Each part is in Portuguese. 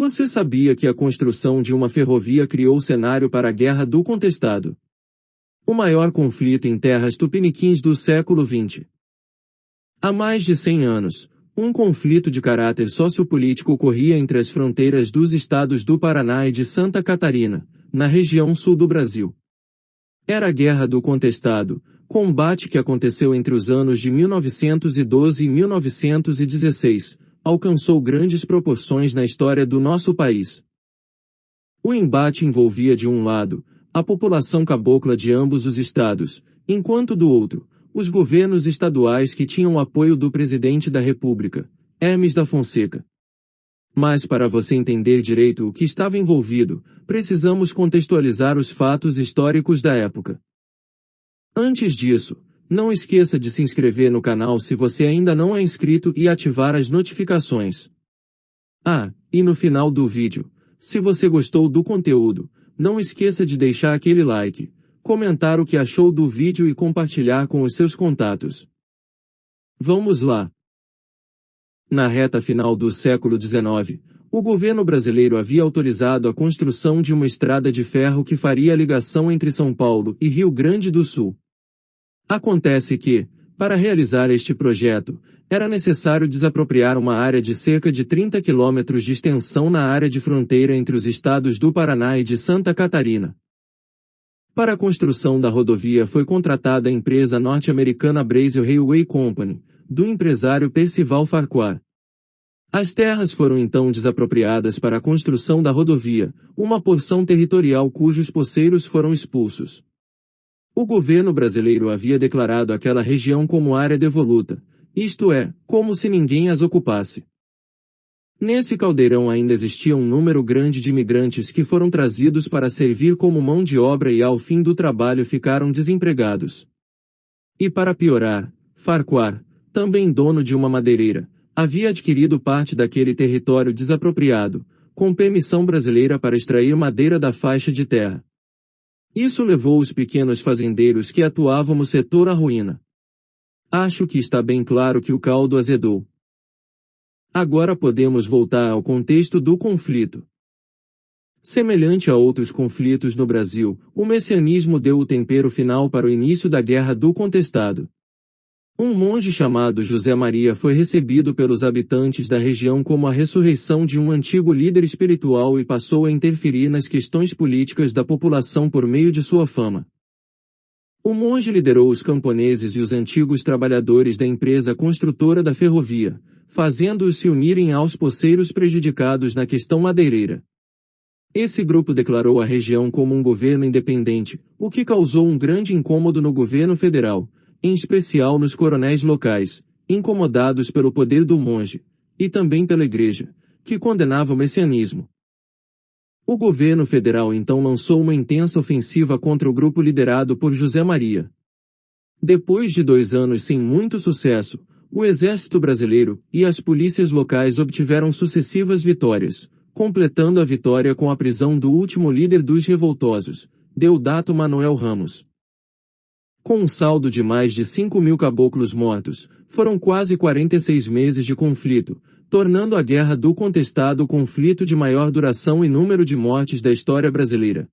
Você sabia que a construção de uma ferrovia criou cenário para a Guerra do Contestado? O maior conflito em terras tupiniquins do século XX. Há mais de 100 anos, um conflito de caráter sociopolítico ocorria entre as fronteiras dos estados do Paraná e de Santa Catarina, na região sul do Brasil. Era a Guerra do Contestado, combate que aconteceu entre os anos de 1912 e 1916, alcançou grandes proporções na história do nosso país. O embate envolvia de um lado, a população cabocla de ambos os estados, enquanto do outro, os governos estaduais que tinham o apoio do presidente da República, Hermes da Fonseca. Mas para você entender direito o que estava envolvido, precisamos contextualizar os fatos históricos da época. Antes disso, não esqueça de se inscrever no canal se você ainda não é inscrito e ativar as notificações. E no final do vídeo, se você gostou do conteúdo, não esqueça de deixar aquele like, comentar o que achou do vídeo e compartilhar com os seus contatos. Vamos lá! Na reta final do século XIX, o governo brasileiro havia autorizado a construção de uma estrada de ferro que faria a ligação entre São Paulo e Rio Grande do Sul. Acontece que, para realizar este projeto, era necessário desapropriar uma área de cerca de 30 quilômetros de extensão na área de fronteira entre os estados do Paraná e de Santa Catarina. Para a construção da rodovia foi contratada a empresa norte-americana Brasil Railway Company, do empresário Percival Farquhar. As terras foram então desapropriadas para a construção da rodovia, uma porção territorial cujos poceiros foram expulsos. O governo brasileiro havia declarado aquela região como área devoluta, isto é, como se ninguém as ocupasse. Nesse caldeirão ainda existia um número grande de imigrantes que foram trazidos para servir como mão de obra e ao fim do trabalho ficaram desempregados. E para piorar, Farquhar, também dono de uma madeireira, havia adquirido parte daquele território desapropriado, com permissão brasileira para extrair madeira da faixa de terra. Isso levou os pequenos fazendeiros que atuavam no setor à ruína. Acho que está bem claro que o caldo azedou. Agora podemos voltar ao contexto do conflito. Semelhante a outros conflitos no Brasil, o messianismo deu o tempero final para o início da Guerra do Contestado. Um monge chamado José Maria foi recebido pelos habitantes da região como a ressurreição de um antigo líder espiritual e passou a interferir nas questões políticas da população por meio de sua fama. O monge liderou os camponeses e os antigos trabalhadores da empresa construtora da ferrovia, fazendo-os se unirem aos poceiros prejudicados na questão madeireira. Esse grupo declarou a região como um governo independente, o que causou um grande incômodo no governo federal, em especial nos coronéis locais, incomodados pelo poder do monge, e também pela igreja, que condenava o messianismo. O governo federal então lançou uma intensa ofensiva contra o grupo liderado por José Maria. Depois de 2 anos sem muito sucesso, o exército brasileiro e as polícias locais obtiveram sucessivas vitórias, completando a vitória com a prisão do último líder dos revoltosos, Deodato Manuel Ramos. Com um saldo de mais de 5.000 caboclos mortos, foram quase 46 meses de conflito, tornando a Guerra do Contestado o conflito de maior duração e número de mortes da história brasileira.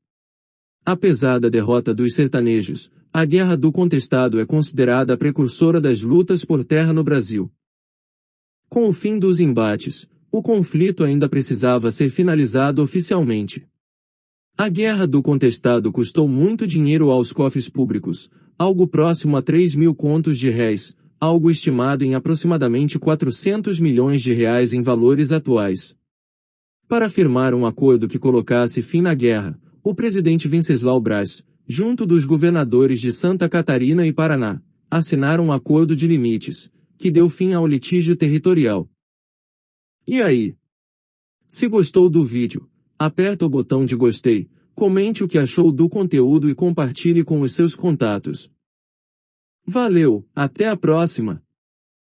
Apesar da derrota dos sertanejos, a Guerra do Contestado é considerada a precursora das lutas por terra no Brasil. Com o fim dos embates, o conflito ainda precisava ser finalizado oficialmente. A Guerra do Contestado custou muito dinheiro aos cofres públicos, algo próximo a 3.000 contos de réis, algo estimado em aproximadamente 400 milhões de reais em valores atuais. Para firmar um acordo que colocasse fim na guerra, o presidente Venceslau Braz, junto dos governadores de Santa Catarina e Paraná, assinaram um acordo de limites, que deu fim ao litígio territorial. E aí? Se gostou do vídeo, aperta o botão de gostei, comente o que achou do conteúdo e compartilhe com os seus contatos. Valeu, até a próxima!